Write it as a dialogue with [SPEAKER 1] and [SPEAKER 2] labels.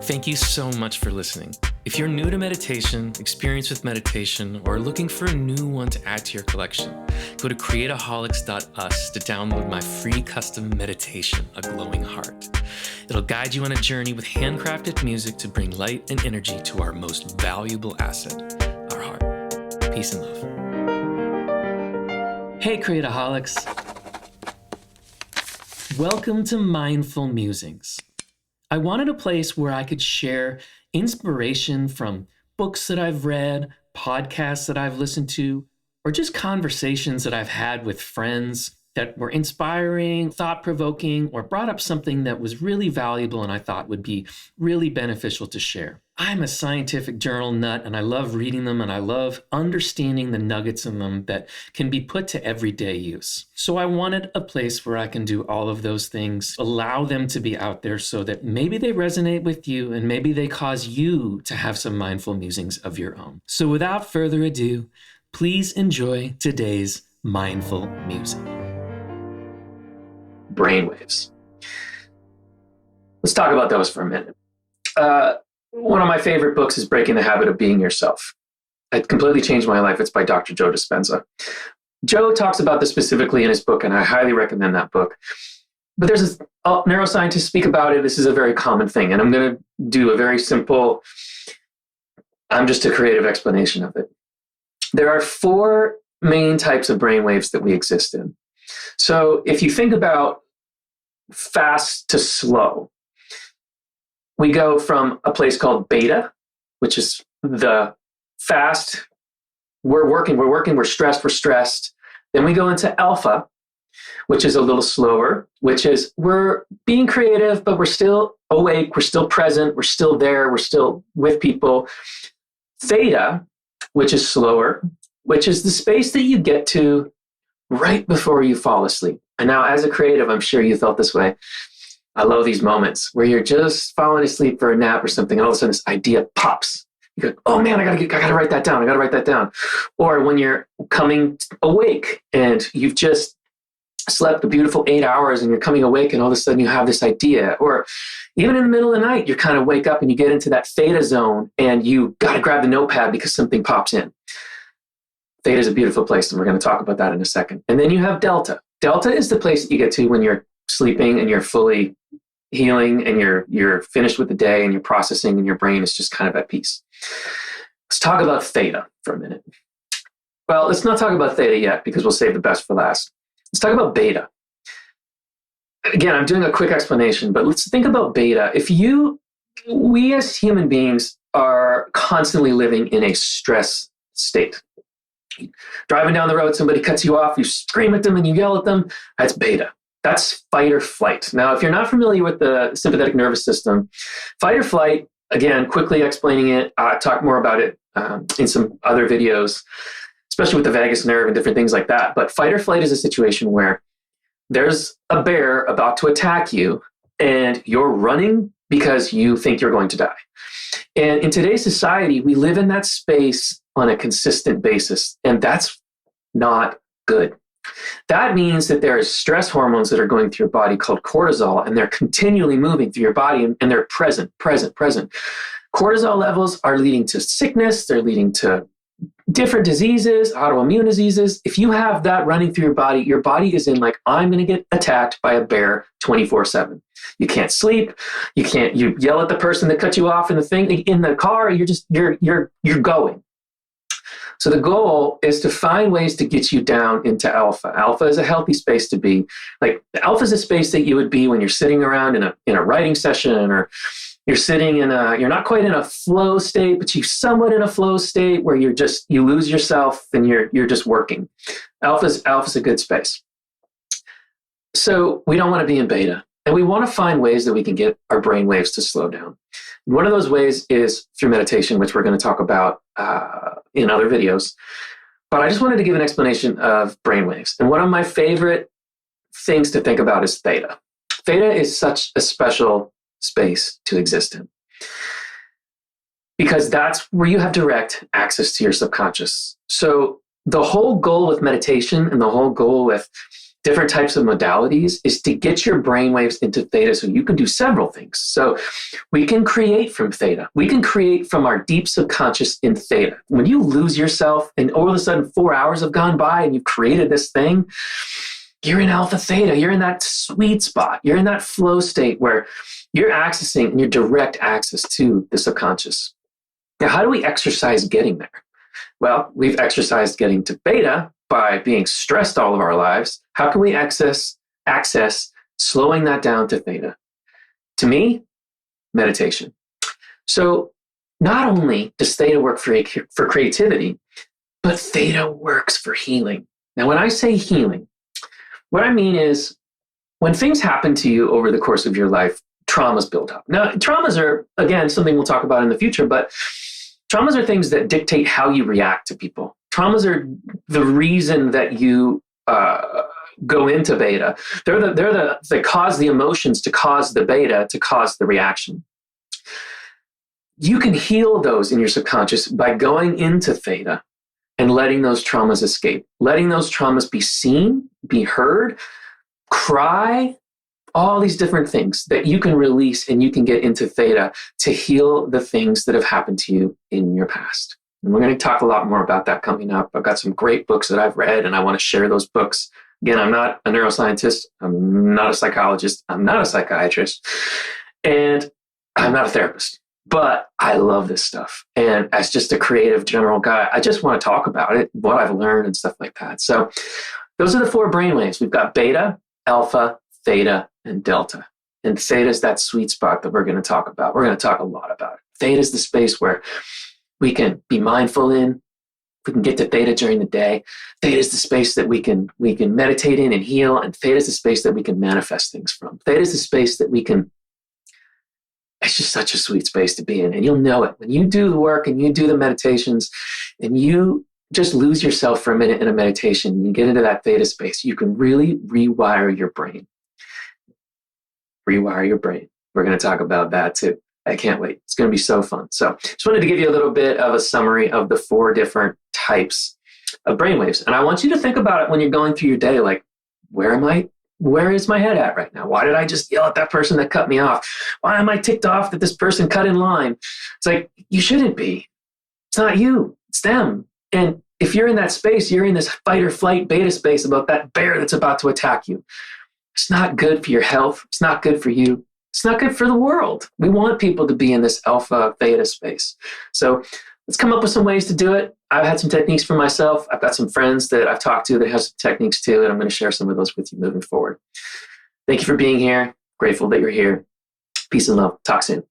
[SPEAKER 1] Thank you so much for listening. If you're new to meditation, experienced with meditation, or looking for a new one to add to your collection, go to creataholics.us to download my free custom meditation, A Glowing Heart. It'll guide you on a journey with handcrafted music to bring light and energy to our most valuable asset, our heart. Peace and love. Hey, Creataholics. Welcome to Mindful Musings. I wanted a place where I could share inspiration from books that I've read, podcasts that I've listened to, or just conversations that I've had with friends that were inspiring, thought-provoking, or brought up something that was really valuable and I thought would be really beneficial to share. I'm a scientific journal nut and I love reading them and I love understanding the nuggets in them that can be put to everyday use. So I wanted a place where I can do all of those things, allow them to be out there so that maybe they resonate with you and maybe they cause you to have some mindful musings of your own. So without further ado, please enjoy today's mindful musing. Brainwaves. Let's talk about those for a minute. One of my favorite books is Breaking the Habit of Being Yourself. It completely changed my life. It's by Dr. Joe Dispenza. Joe talks about this specifically in his book, and I highly recommend that book. But there's neuroscientists speak about it. This is a very common thing, and I'm going to do a very simple, I'm just a creative explanation of it. There are four main types of brainwaves that we exist in. So if you think about fast to slow, we go from a place called beta, which is the fast, we're working, we're stressed. Then we go into alpha, which is a little slower, which is we're being creative, but we're still awake, we're still present, we're still there, we're still with people. Theta, which is slower, which is the space that you get to right before you fall asleep. And now as a creative, I'm sure you felt this way. I love these moments where you're just falling asleep for a nap or something, and all of a sudden this idea pops. You go, oh man, I gotta write that down. Or when you're coming awake and you've just slept a beautiful 8 hours and you're coming awake and all of a sudden you have this idea. Or even in the middle of the night, you kind of wake up and you get into that theta zone and you gotta grab the notepad because something pops in. Theta is a beautiful place, and we're going to talk about that in a second. And then you have delta. Delta is the place that you get to when you're sleeping and you're fully healing and you're finished with the day and you're processing and your brain is just kind of at peace. Let's talk about theta for a minute. Well, let's not talk about theta yet because we'll save the best for last. Let's talk about beta. Again, I'm doing a quick explanation, but let's think about beta. We as human beings are constantly living in a stress state. Driving down the road, somebody cuts you off, you scream at them and you yell at them. That's beta. That's fight or flight. Now, if you're not familiar with the sympathetic nervous system, fight or flight, again, quickly explaining it, talk more about it in some other videos, especially with the vagus nerve and different things like that. But fight or flight is a situation where there's a bear about to attack you and you're running because you think you're going to die. And in today's society, we live in that space on a consistent basis, and that's not good. That means that there is stress hormones that are going through your body called cortisol, and they're continually moving through your body, and they're present. Cortisol levels are leading to sickness, they're leading to different diseases, autoimmune diseases. If you have that running through your body is in like, I'm going to get attacked by a bear 24/7. You can't sleep. You yell at the person that cut you off in the car. You're going. So the goal is to find ways to get you down into alpha. Alpha is a healthy space to be. Like alpha is a space that you would be when you're sitting around in a writing session, or you're sitting you're not quite in a flow state, but you're somewhat in a flow state where you lose yourself and you're just working. Alpha's a good space. So we don't want to be in beta, and we want to find ways that we can get our brain waves to slow down. One of those ways is through meditation, which we're going to talk about in other videos. But I just wanted to give an explanation of brainwaves. And one of my favorite things to think about is theta. Theta is such a special space to exist in, because that's where you have direct access to your subconscious. So the whole goal with meditation and the whole goal with different types of modalities is to get your brainwaves into theta so you can do several things. So we can create from theta. We can create from our deep subconscious in theta. When you lose yourself and all of a sudden 4 hours have gone by and you've created this thing, you're in alpha theta. You're in that sweet spot. You're in that flow state where you're accessing and you're direct access to the subconscious. Now, how do we exercise getting there? Well, we've exercised getting to beta by being stressed all of our lives. How can we access slowing that down to theta? To me, meditation. So not only does theta work for creativity, but theta works for healing. Now, when I say healing, what I mean is when things happen to you over the course of your life, traumas build up. Now, traumas are, again, something we'll talk about in the future, but traumas are things that dictate how you react to people. Traumas are the reason that you go into beta. They cause the emotions to cause the beta to cause the reaction. You can heal those in your subconscious by going into theta and letting those traumas escape, letting those traumas be seen, be heard, cry, all these different things that you can release and you can get into theta to heal the things that have happened to you in your past. And we're going to talk a lot more about that coming up. I've got some great books that I've read and I want to share those books. Again, I'm not a neuroscientist. I'm not a psychologist. I'm not a psychiatrist. And I'm not a therapist. But I love this stuff. And as just a creative general guy, I just want to talk about it, what I've learned and stuff like that. So those are the 4 brainwaves. We've got beta, alpha, theta, and delta. And theta is that sweet spot that we're going to talk about. We're going to talk a lot about it. Theta is the space where we can be mindful in. We can get to theta during the day. Theta is the space that we can meditate in and heal. And theta is the space that we can manifest things from. Theta is the space that we can. It's just such a sweet space to be in. And you'll know it. When you do the work and you do the meditations and you just lose yourself for a minute in a meditation, and you get into that theta space, you can really rewire your brain. Rewire your brain. We're going to talk about that too. I can't wait. It's going to be so fun. So just wanted to give you a little bit of a summary of the 4 different types of brainwaves. And I want you to think about it when you're going through your day, like, where am I? Where is my head at right now? Why did I just yell at that person that cut me off? Why am I ticked off that this person cut in line? It's like, you shouldn't be. It's not you. It's them. And if you're in that space, you're in this fight or flight beta space about that bear that's about to attack you. It's not good for your health. It's not good for you. It's not good for the world. We want people to be in this alpha theta space. So let's come up with some ways to do it. I've had some techniques for myself. I've got some friends that I've talked to that have some techniques too, and I'm going to share some of those with you moving forward. Thank you for being here. Grateful that you're here. Peace and love. Talk soon.